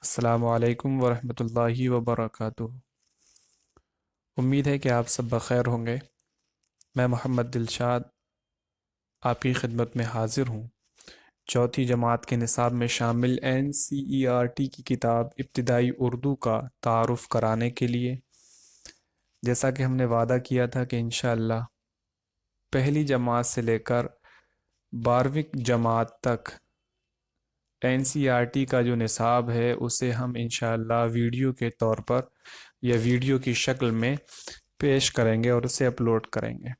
अस्सलामु अलैकुम वरहमतुल्लाहि वबरकातुहू। उम्मीद है कि आप सब बखैर होंगे। मैं मोहम्मद दिलशाद आपकी खिदमत में हाजिर हूँ चौथी जमात के निसाब में शामिल NCERT की किताब इब्तिदाई उर्दू का तारुफ़ कराने के लिए। जैसा कि हमने वादा किया था कि इंशाअल्लाह पहली जमात से लेकर 12वीं जमात तक NCERT का जो निसाब है उसे हम इंशाअल्लाह वीडियो के तौर पर या वीडियो की शक्ल में पेश करेंगे और उसे अपलोड करेंगे।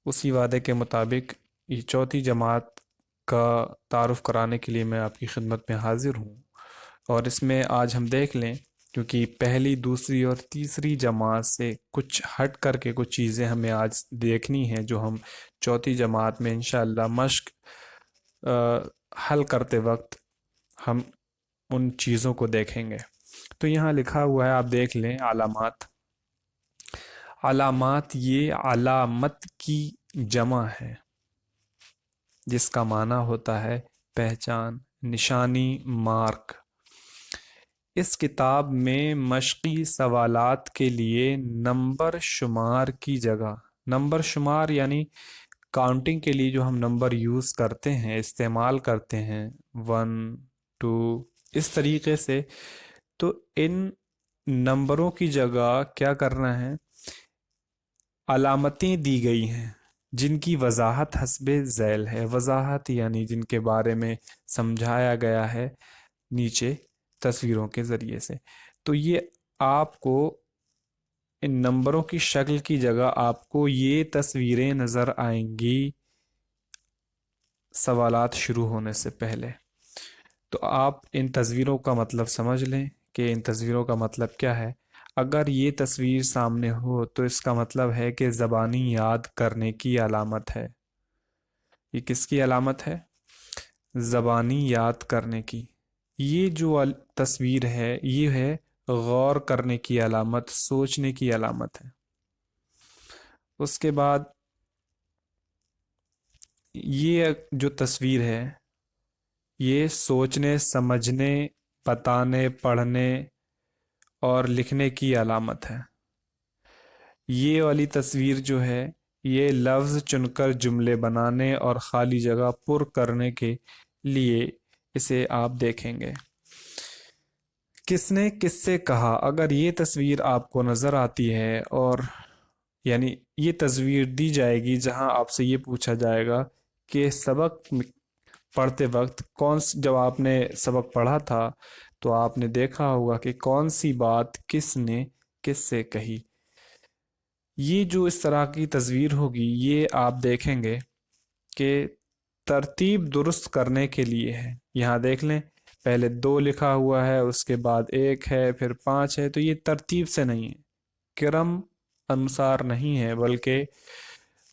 उसी वादे के मुताबिक ये चौथी जमात का तारुफ़ कराने के लिए मैं आपकी खिदमत में हाजिर हूँ। और इसमें आज हम देख लें, क्योंकि पहली, दूसरी और तीसरी जमात से कुछ हट करके कुछ चीज़ें हमें आज देखनी हैं जो हम चौथी जमात में इंशाअल्लाह मश्क हल करते वक्त हम उन चीज़ों को देखेंगे। तो यहाँ लिखा हुआ है, आप देख लें, अलामात। अलामात ये अलामत की जमा है जिसका माना होता है पहचान, निशानी, मार्क। इस किताब में मश्की सवालात के लिए नंबर शुमार की जगह, नंबर शुमार यानी काउंटिंग के लिए जो हम नंबर यूज़ करते हैं, इस्तेमाल करते हैं, 1, 2, इस तरीके से, तो इन नंबरों की जगह क्या करना है, अलामतें दी गई हैं जिनकी वजाहत हस्बे झैल है। वजाहत यानी जिनके बारे में समझाया गया है नीचे तस्वीरों के ज़रिए से। तो ये आपको इन नंबरों की शक्ल की जगह आपको ये तस्वीरें नज़र आएंगी सवालात शुरू होने से पहले। तो आप इन तस्वीरों का मतलब समझ लें कि इन तस्वीरों का मतलब क्या है। अगर ये तस्वीर सामने हो तो इसका मतलब है कि ज़बानी याद करने की अलामत है। ये किसकी अलामत है? ज़बानी याद करने की। ये जो तस्वीर है ये है गौर करने की अलामत, सोचने की अलामत है। उसके बाद ये जो तस्वीर है ये सोचने, समझने, बताने, पढ़ने और लिखने की अलामत है। ये वाली तस्वीर जो है ये लफ्ज़ चुनकर जुमले बनाने और ख़ाली जगह पुर करने के लिए इसे आप देखेंगे। किसने किससे कहा, अगर ये तस्वीर आपको नज़र आती है और यानी ये तस्वीर दी जाएगी जहां आपसे ये पूछा जाएगा कि सबक पढ़ते वक्त जब आपने सबक पढ़ा था तो आपने देखा होगा कि कौन सी बात किसने किससे कही। ये जो इस तरह की तस्वीर होगी ये आप देखेंगे कि तरतीब दुरुस्त करने के लिए है। यहाँ देख लें, पहले 2 लिखा हुआ है, उसके बाद 1 है, फिर 5 है। तो ये तरतीब से नहीं है, क्रम अनुसार नहीं है, बल्कि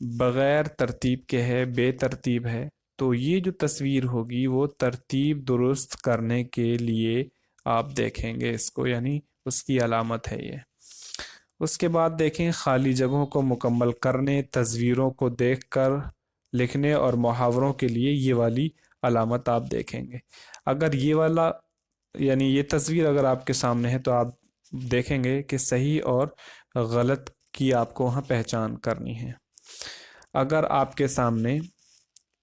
बगैर तरतीब के है, बेतरतीब है। तो ये जो तस्वीर होगी वो तरतीब दुरुस्त करने के लिए आप देखेंगे इसको, यानी उसकी अलामत है ये। उसके बाद देखें, खाली जगहों को मुकम्मल करने, तस्वीरों को देखकर लिखने और मुहावरों के लिए ये वाली अलामत आप देखेंगे। अगर ये वाला यानी ये तस्वीर अगर आपके सामने है तो आप देखेंगे कि सही और गलत की आपको वहाँ पहचान करनी है। अगर आपके सामने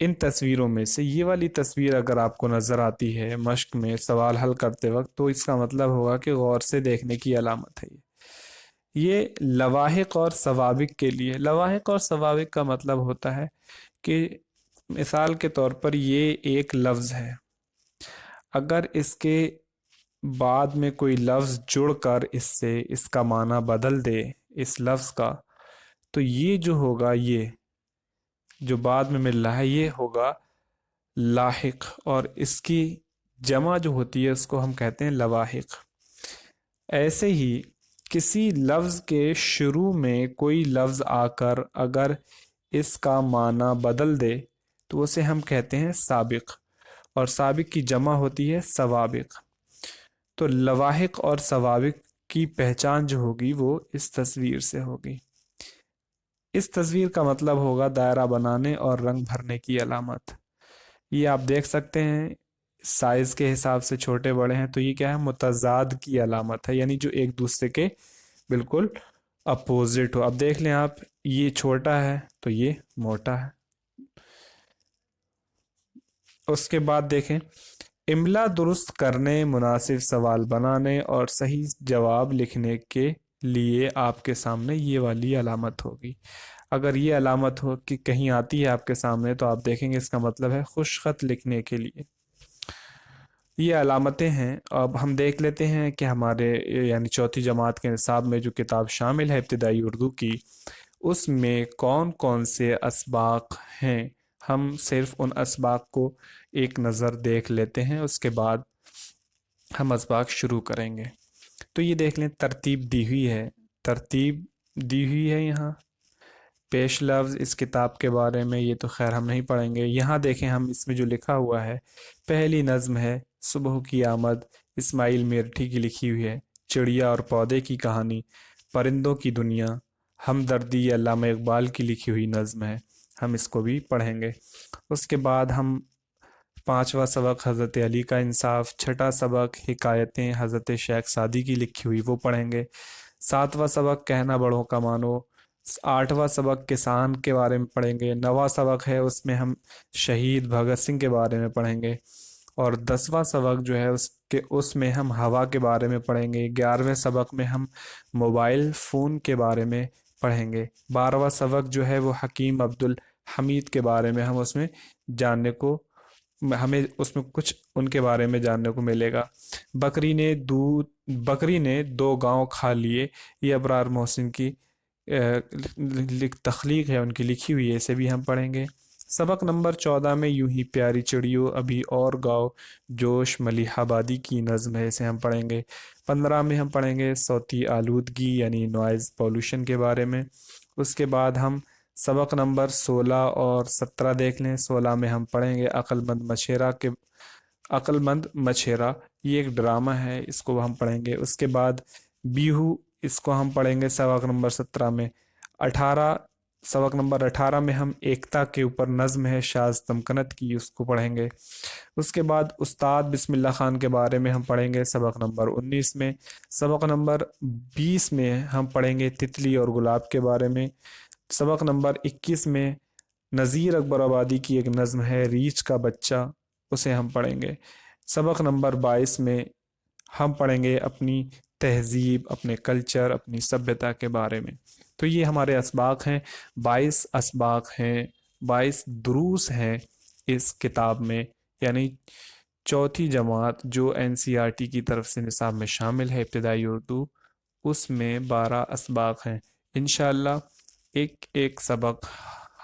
इन तस्वीरों में से ये वाली तस्वीर अगर आपको नज़र आती है मश्क में सवाल हल करते वक्त, तो इसका मतलब होगा कि गौर से देखने की अलामत है ये लवाहिक और सवाबिक के लिए। लवाहिक और सवाबिक का मतलब होता है कि मिसाल के तौर पर ये एक लफ्ज़ है, अगर इसके बाद में कोई लफ्ज़ जुड़कर इससे इसका माना बदल दे इस लफ्ज़ का, तो ये जो होगा, ये जो बाद में मिल रहा है ये होगा लाहिक, और इसकी जमा जो होती है उसको हम कहते हैं लवाहिक। ऐसे ही किसी लफ्ज़ के शुरू में कोई लफ्ज़ आकर अगर इसका माना बदल दे तो उसे हम कहते हैं साबिक, और साबिक की जमा होती है सवाबिक। तो लवाहिक और सवाबिक की पहचान जो होगी वो इस तस्वीर से होगी। इस तस्वीर का मतलब होगा दायरा बनाने और रंग भरने की अलामत। ये आप देख सकते हैं سائز کے حساب سے چھوٹے بڑے ہیں تو یہ کیا ہے؟ متضاد کی علامت ہے، یعنی جو ایک دوسرے کے بالکل اپوزٹ ہو۔ اب دیکھ لیں آپ، یہ چھوٹا ہے تو یہ موٹا ہے۔ اس کے بعد دیکھیں، املا درست کرنے، مناسب سوال بنانے اور صحیح جواب لکھنے کے لیے آپ کے سامنے یہ والی علامت ہوگی۔ اگر یہ علامت ہو کہ کہیں آتی ہے آپ کے سامنے تو آپ دیکھیں گے اس کا مطلب ہے خوش خط لکھنے کے لیے۔ یہ علامتیں ہیں۔ اب ہم دیکھ لیتے ہیں کہ ہمارے یعنی چوتھی جماعت کے نصاب میں جو کتاب شامل ہے ابتدائی اردو کی، اس میں کون کون سے اسباق ہیں۔ ہم صرف ان اسباق کو ایک نظر دیکھ لیتے ہیں، اس کے بعد ہم اسباق شروع کریں گے۔ تو یہ دیکھ لیں، ترتیب دی ہوئی ہے، ترتیب دی ہوئی ہے یہاں۔ پیش لفظ اس کتاب کے بارے میں یہ تو خیر ہم نہیں پڑھیں گے۔ یہاں دیکھیں، ہم اس میں جو لکھا ہوا ہے، پہلی نظم ہے صبح کی آمد، اسماعیل میرٹھی کی لکھی ہوئی ہے۔ چڑیا اور پودے کی کہانی، پرندوں کی دنیا، ہمدردی علامہ اقبال کی لکھی ہوئی نظم ہے، ہم اس کو بھی پڑھیں گے۔ اس کے بعد ہم پانچواں سبق حضرت علی کا انصاف، چھٹا سبق حکایتیں حضرت شیخ سعدی کی لکھی ہوئی وہ پڑھیں گے۔ ساتواں سبق کہنا بڑوں کا مانو، آٹھواں سبق کسان کے بارے میں پڑھیں گے۔ نواں سبق ہے اس میں ہم شہید بھگت سنگھ کے بارے میں پڑھیں گے، اور 10واں سبق جو ہے اس میں ہم ہوا کے بارے میں پڑھیں گے۔ 11ویں سبق میں ہم موبائل فون کے بارے میں پڑھیں گے۔ 12واں سبق جو ہے وہ حکیم عبدالحمید کے بارے میں ہم اس میں جاننے کو ہمیں اس میں کچھ ان کے بارے میں جاننے کو ملے گا۔ بکری نے دو گاؤں کھا لیے، یہ ابرار محسن کی تخلیق ہے، ان کی لکھی ہوئی ہے، اسے بھی ہم پڑھیں گے۔ سبق نمبر 14 میں یوں ہی پیاری چڑیوں ابھی اور گاؤ جوش ملیح آبادی کی نظم ہے، اسے ہم پڑھیں گے۔ 15 میں ہم پڑھیں گے صوتی آلودگی یعنی نوائز پولوشن کے بارے میں۔ اس کے بعد ہم سبق نمبر 16 اور 17 دیکھ لیں۔ 16 میں ہم پڑھیں گے عقل مند مچھیرا، یہ ایک ڈرامہ ہے، اس کو ہم پڑھیں گے۔ اس کے بعد بیہو، اس کو ہم پڑھیں گے سبق نمبر 17 میں۔ 18 سبق نمبر 18 میں ہم ایکتا کے اوپر نظم ہے شاذ تمکنت کی، اس کو پڑھیں گے۔ اس کے بعد استاد بسم اللہ خان کے بارے میں ہم پڑھیں گے سبق نمبر 19 میں۔ سبق نمبر 20 میں ہم پڑھیں گے تتلی اور گلاب کے بارے میں۔ سبق نمبر 21 میں نذیر اکبر آبادی کی ایک نظم ہے ریچھ کا بچہ، اسے ہم پڑھیں گے۔ سبق نمبر 22 میں ہم پڑھیں گے اپنی تہذیب، اپنے کلچر، اپنی سبھیتا کے بارے میں۔ تو یہ ہمارے اسباق ہیں، 22 اسباق ہیں، 22 دروس ہیں اس کتاب میں، یعنی چوتھی جماعت جو NCERT کی طرف سے نصاب میں شامل ہے ابتدائی اردو، اس میں 12 اسباق ہیں۔ انشاءاللہ ایک ایک سبق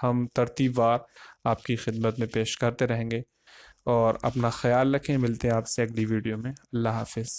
ہم ترتیب وار آپ کی خدمت میں پیش کرتے رہیں گے، اور اپنا خیال رکھیں۔ ملتے ہیں آپ سے اگلی ویڈیو میں۔ اللہ حافظ۔